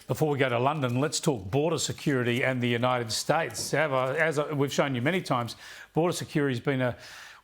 Before we go to London, let's talk border security and the United States. As we've shown you many times, border security has been a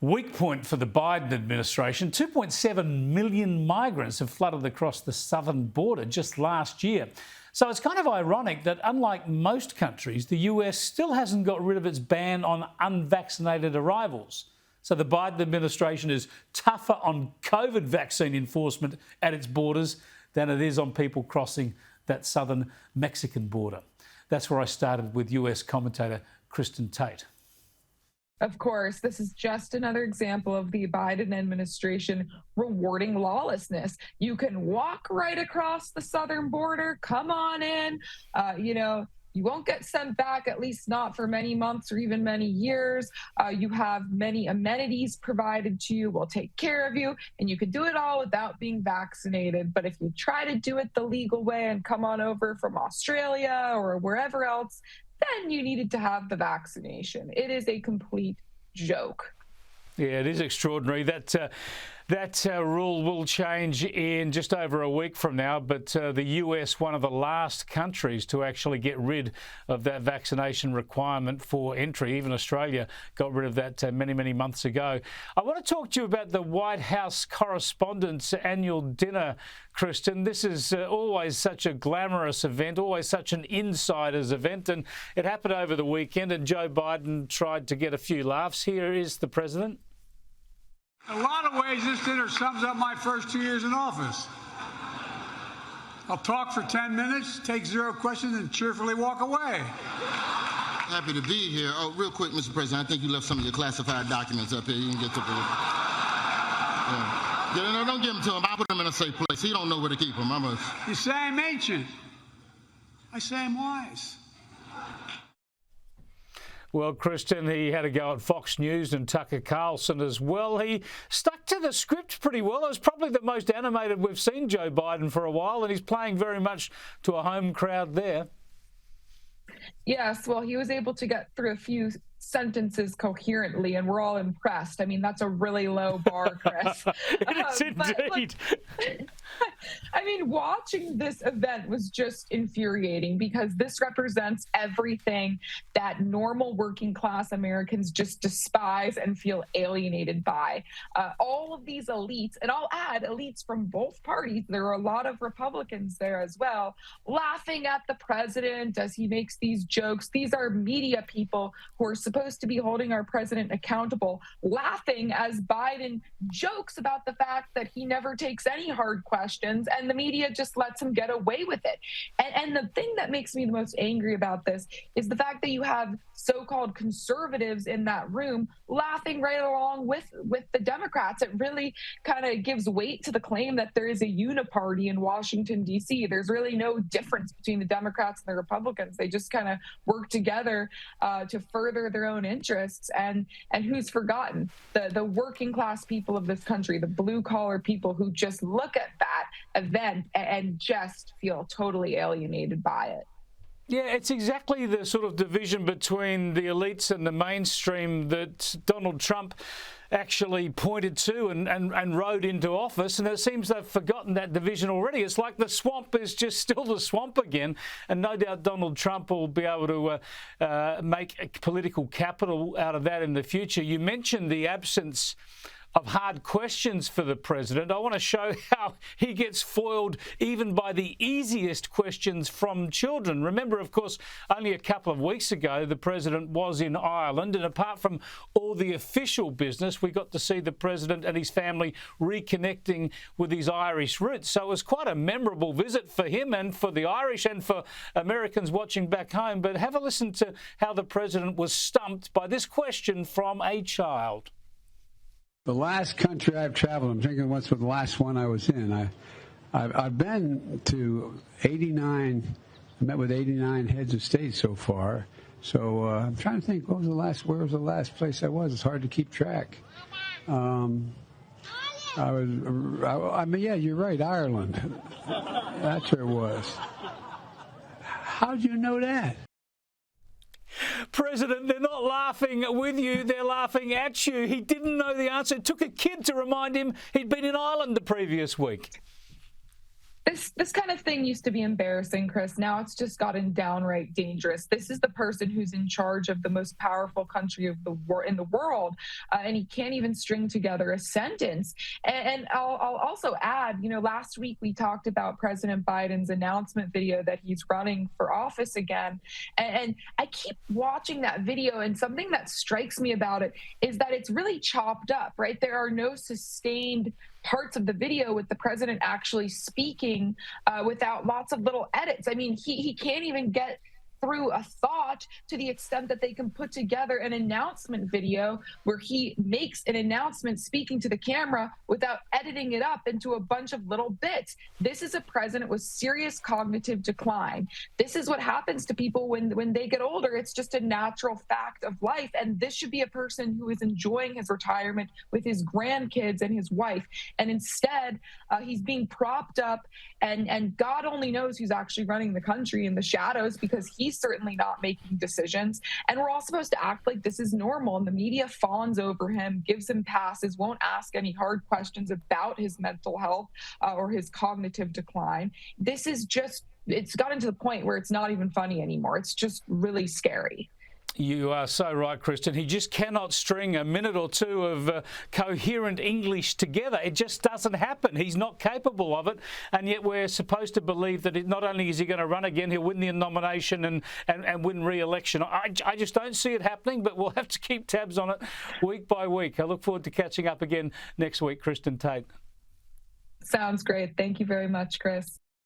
weak point for the Biden administration. 2.7 million migrants have flooded across the southern border just last year. So it's kind of ironic that, unlike most countries, the US still hasn't got rid of its ban on unvaccinated arrivals. So the Biden administration is tougher on COVID vaccine enforcement at its borders than it is on people crossing that southern Mexican border. That's where I started with US commentator Kristen Tate. Of course, this is just another example of the Biden administration rewarding lawlessness. You can walk right across the southern border, come on in, you won't get sent back, at least not for many months or even many years. You have many amenities provided to you. We'll take care of you, and you can do it all without being vaccinated. But if you try to do it the legal way and come on over from Australia or wherever else, then you needed to have the vaccination. It is a complete joke. Yeah, it is extraordinary. That rule will change in just over a week from now, but the US, one of the last countries to actually get rid of that vaccination requirement for entry. Even Australia got rid of that many, many months ago. I want to talk to you about the White House Correspondents' Annual Dinner, Kristen. This is always such a glamorous event, always such an insider's event, and it happened over the weekend, and Joe Biden tried to get a few laughs. Here is the president. In a lot of ways, this dinner sums up my first 2 years in office. I'll talk for 10 minutes, take 0 questions, and cheerfully walk away. Happy to be here. Oh, real quick, Mr. President, I think you left some of your classified documents up here. You can get to the... Yeah, no, don't give them to him. I'll put them in a safe place. He don't know where to keep them. You say I'm ancient. I say I'm wise. Well, Kristen, he had a go at Fox News and Tucker Carlson as well. He stuck to the script pretty well. It was probably the most animated we've seen Joe Biden for a while, and he's playing very much to a home crowd there. Yes, well, he was able to get through a few sentences coherently, and we're all impressed. I mean, that's a really low bar, Chris. Yes, indeed. I mean, watching this event was just infuriating because this represents everything that normal working class Americans just despise and feel alienated by. All of these elites, and I'll add elites from both parties, there are a lot of Republicans there as well, laughing at the president as he makes these jokes. These are media people who are supposed to be holding our president accountable, laughing as Biden jokes about the fact that he never takes any hard questions and the media just lets him get away with it. And the thing that makes me the most angry about this is the fact that you have so-called conservatives in that room laughing right along with the Democrats. It really kind of gives weight to the claim that there is a uniparty in Washington, D.C. There's really no difference between the Democrats and the Republicans. They just kind of work together to further their own interests. And who's forgotten? The working class people of this country, the blue collar people who just look at that event and just feel totally alienated by it. Yeah, it's exactly the sort of division between the elites and the mainstream that Donald Trump actually pointed to and rode into office, and it seems they've forgotten that division already. It's like the swamp is just still the swamp again, and no doubt Donald Trump will be able to make political capital out of that in the future. You mentioned the absence of hard questions for the president. I want to show how he gets foiled even by the easiest questions from children. Remember, of course, only a couple of weeks ago, the president was in Ireland, and apart from all the official business, we got to see the president and his family reconnecting with his Irish roots. So it was quite a memorable visit for him and for the Irish and for Americans watching back home. But have a listen to how the president was stumped by this question from a child. The last country I've traveled, I'm thinking what's the last one I was in. I've been to 89, I met with 89 heads of state so far. So I'm trying to think, where was the last place I was? It's hard to keep track. I mean, yeah, you're right, Ireland. That's where it was. How'd you know that? President, they're not laughing with you, they're laughing at you. He didn't know the answer. It took a kid to remind him he'd been in Ireland the previous week. This kind of thing used to be embarrassing, Chris. Now it's just gotten downright dangerous. This is the person who's in charge of the most powerful country of in the world, and he can't even string together a sentence. And I'll also add, last week we talked about President Biden's announcement video that he's running for office again, and I keep watching that video, and something that strikes me about it is that it's really chopped up, right? There are no sustained parts of the video with the president actually speaking without lots of little edits. I mean, he can't even get through a thought to the extent that they can put together an announcement video where he makes an announcement speaking to the camera without editing it up into a bunch of little bits. This is a president with serious cognitive decline. This is what happens to people when they get older. It's just a natural fact of life. And this should be a person who is enjoying his retirement with his grandkids and his wife. And instead, he's being propped up, and God only knows who's actually running the country in the shadows, because he's certainly not making decisions. And we're all supposed to act like this is normal. And the media fawns over him, gives him passes, won't ask any hard questions about his mental health or his cognitive decline. This is just, it's gotten to the point where it's not even funny anymore. It's just really scary. You are so right, Kristen. He just cannot string a minute or two of coherent English together. It just doesn't happen. He's not capable of it. And yet we're supposed to believe that not only is he going to run again, he'll win the nomination and win re-election. I just don't see it happening, but we'll have to keep tabs on it week by week. I look forward to catching up again next week, Kristen Tate. Sounds great. Thank you very much, Chris.